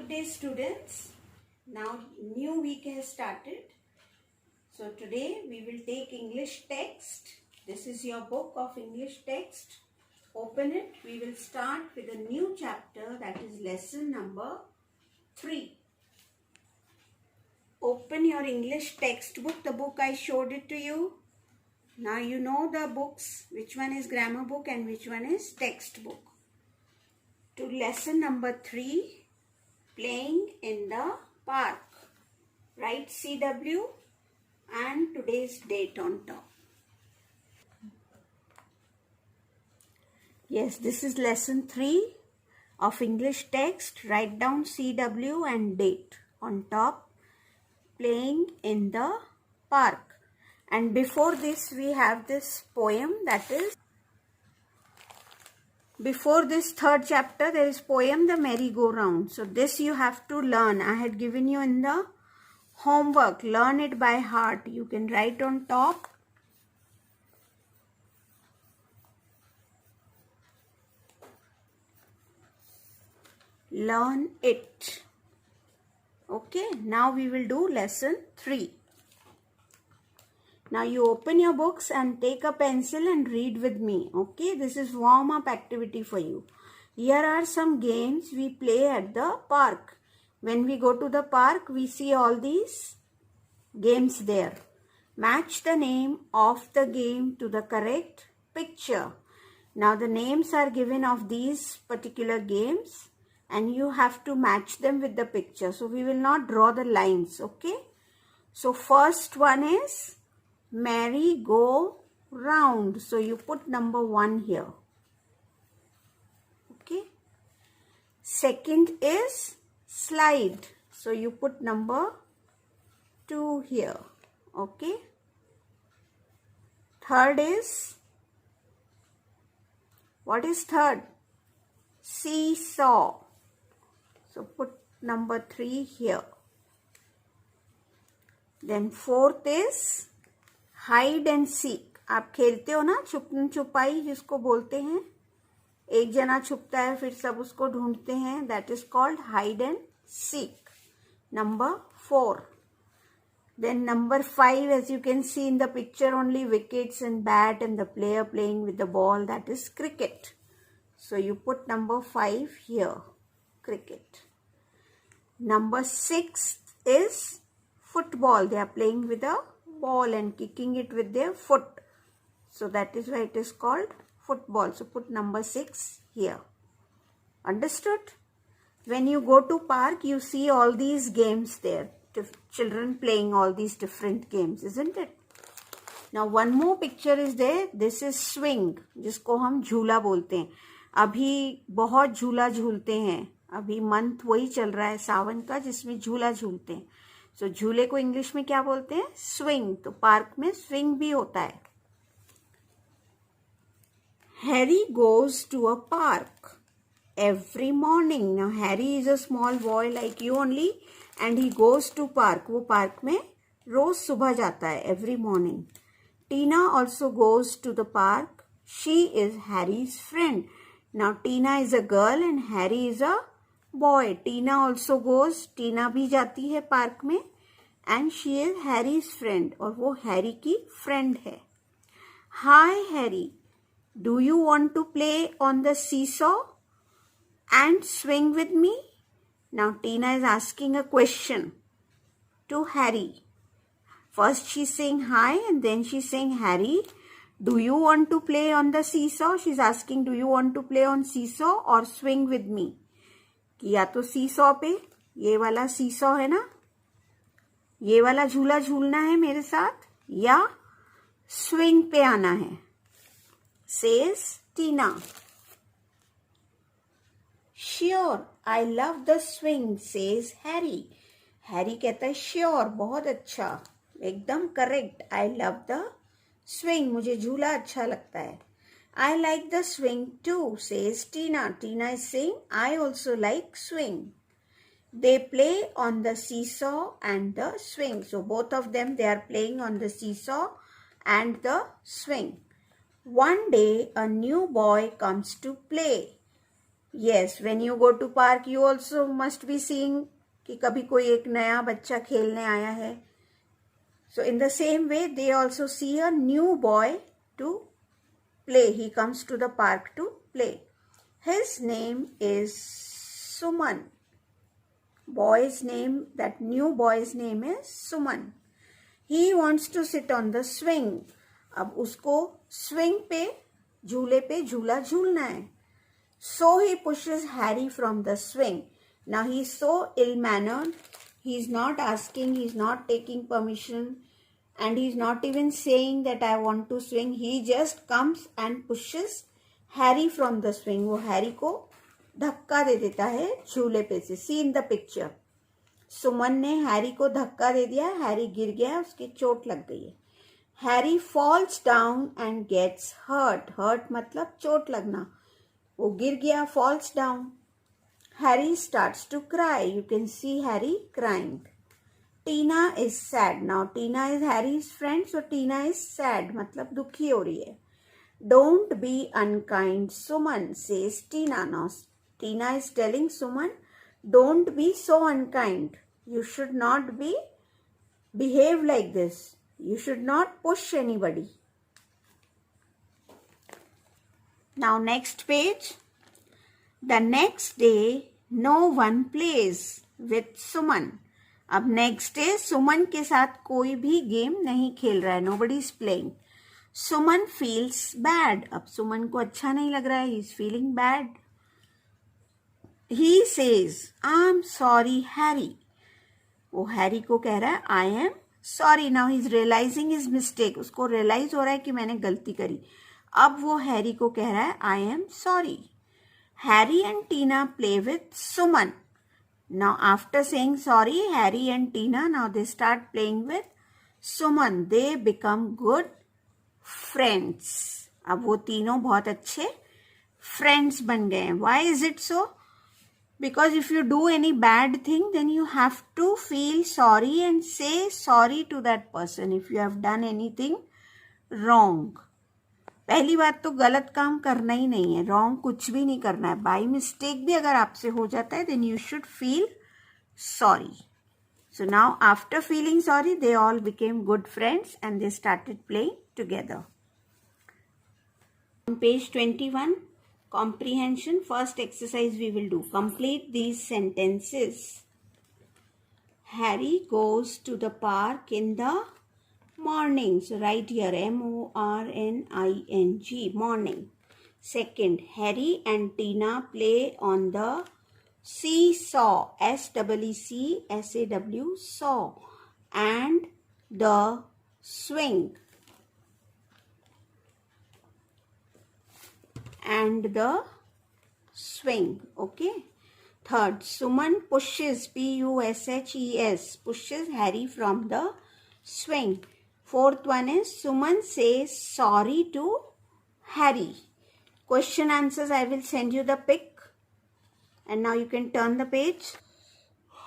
Good day, students. Now new week has started. So today we will take English text. This is your book of English text. Open it. We will start with a new chapter, that is lesson number 3. Open your English textbook, the book I showed it to you. Now you know the books, which one is grammar book and which one is textbook. To lesson number 3. Playing in the park. Write CW and today's date on top. Yes, this is lesson 3 of English text. Write down CW and date on top. Playing in the park. And before this we have this poem, that is, before this third chapter there is poem The Merry-Go-Round. So this you have to learn. I had given you in the homework. Learn it by heart. You can write on top. Learn it. Okay, now we will do lesson 3. Now you open your books and take a pencil and read with me. Okay, this is warm up activity for you. Here are some games we play at the park. When we go to the park, we see all these games there. Match the name of the game to the correct picture. Now the names are given of these particular games and you have to match them with the picture. So we will not draw the lines. Okay. So first one is merry-go-round. So you put number 1 here. Okay. Second is slide. So you put number 2 here. Okay. Third is, what is third? Seesaw. So put number 3 here. Then fourth is hide and seek. आप खेलते हो ना छुपन छुपाई जिसको बोलते हैं, एक जना छुपता है फिर सब उसको ढूंढते हैं, that is called hide and seek. Number 4. Then number 5, as you can see in the picture, only wickets and bat and the player playing with the ball, that is cricket. So you put number 5 here, cricket. Number 6 is football. They are playing with a ball and kicking it with their foot. So that is why it is called football. So put number 6 here. Understood? When you go to park, you see all these games there. Children playing all these different games, isn't it? Now one more picture is there. This is swing, जिसको हम झूला बोलते हैं. अभी बहुत झूला झूलते हैं. अभी मंथ वही चल रहा है सावन का जिसमें झूला झूलते हैं. सो झूले को इंग्लिश में क्या बोलते हैं? स्विंग. तो पार्क में स्विंग भी होता है. Harry goes to a park every morning. Now Harry is a small boy like you only and he goes to park. वो पार्क में रोज सुबह जाता है, every morning. Tina also goes to the park. She is Harry's friend. Now Tina is a girl and Harry is a boy. Tina also goes. Tina भी जाती है park में and she is Harry's friend, और वो Harry की friend है. Hi Harry, do you want to play on the seesaw and swing with me? Now Tina is asking a question to Harry. First she saying hi and then she saying Harry, do you want to play on the seesaw? She is asking do you want to play on seesaw और swing with me. या तो seesaw पे, ये वाला seesaw है ना, ये वाला झूला झूलना है मेरे साथ, या स्विंग पे आना है. Says Tina. Sure, I love the swing, says Harry. Harry कहता है श्योर, बहुत अच्छा, एकदम correct. I love the swing, मुझे झूला अच्छा लगता है. I like the swing too, says Tina. Tina is saying, I also like swing. They play on the seesaw and the swing. So both of them, they are playing on the seesaw and the swing. One day, a new boy comes to play. Yes, when you go to park, you also must be seeing कि कभी कोई एक नया बच्चा खेलने आया है. So in the same way, they also see a new boy to play. He comes to the park to play. His name is Suman. That new boy's name is Suman. He wants to sit on the swing. अब उसको swing पे, झूले पे झूला झूलना है. So he pushes Harry from the swing. Now he is so ill-mannered. He is not asking, he is not taking permission, and he is not even saying that I want to swing. He just comes and pushes Harry from the swing. वो Harry को धक्का दे देता है झूले पे से. See in the picture. सुमन ने Harry को धक्का दे दिया. हैरी गिर गया, उसकी चोट लग गई है. Harry falls down and gets hurt. Hurt मतलब चोट लगना. वो गिर गया, falls down. Harry starts to cry. You can see Harry crying. Tina is sad. Now Tina is Harry's friend, so Tina is sad मतलब दुखी हो रही है. Don't be unkind Suman says Tina. Now Tina is telling Suman, don't be so unkind. You should not behave like this. You should not push anybody. Now next page. The next day, no one plays with Suman. अब next day सुमन के साथ कोई भी game नहीं खेल रहा है. Nobody is playing. Suman feels bad. अब सुमन को अच्छा नहीं लग रहा है. He is feeling bad. He says, I'm sorry, Harry. वो हैरी को कह रहा है I am sorry. Now he's realizing his mistake. उसको realize हो रहा है कि मैंने गलती करी. अब वो हैरी को कह रहा है I am sorry. Harry and Tina play with Suman. Now after saying sorry, Harry and Tina, now they start playing with Suman. They become good friends. अब वो तीनों बहुत अच्छे friends बन गए हैं. Why is it so? Because if you do any bad thing, then you have to feel sorry and say sorry to that person if you have done anything wrong. पहली बात तो गलत काम करना ही नहीं है. wrong कुछ भी नहीं करना है. by mistake भी अगर आपसे हो जाता है, then you should feel sorry. So now after feeling sorry, they all became good friends and they started playing together. On page 21, comprehension, first exercise we will do. Complete these sentences. Harry goes to the park in the morning. So write here morning, morning. Second, Harry and Tina play on the seesaw, SEECSAW, saw, and the swing. Okay. Third, Suman pushes, PUSHES, pushes Harry from the swing. Fourth one is Suman says sorry to Harry. Question answers, I will send you the pic. And now you can turn the page.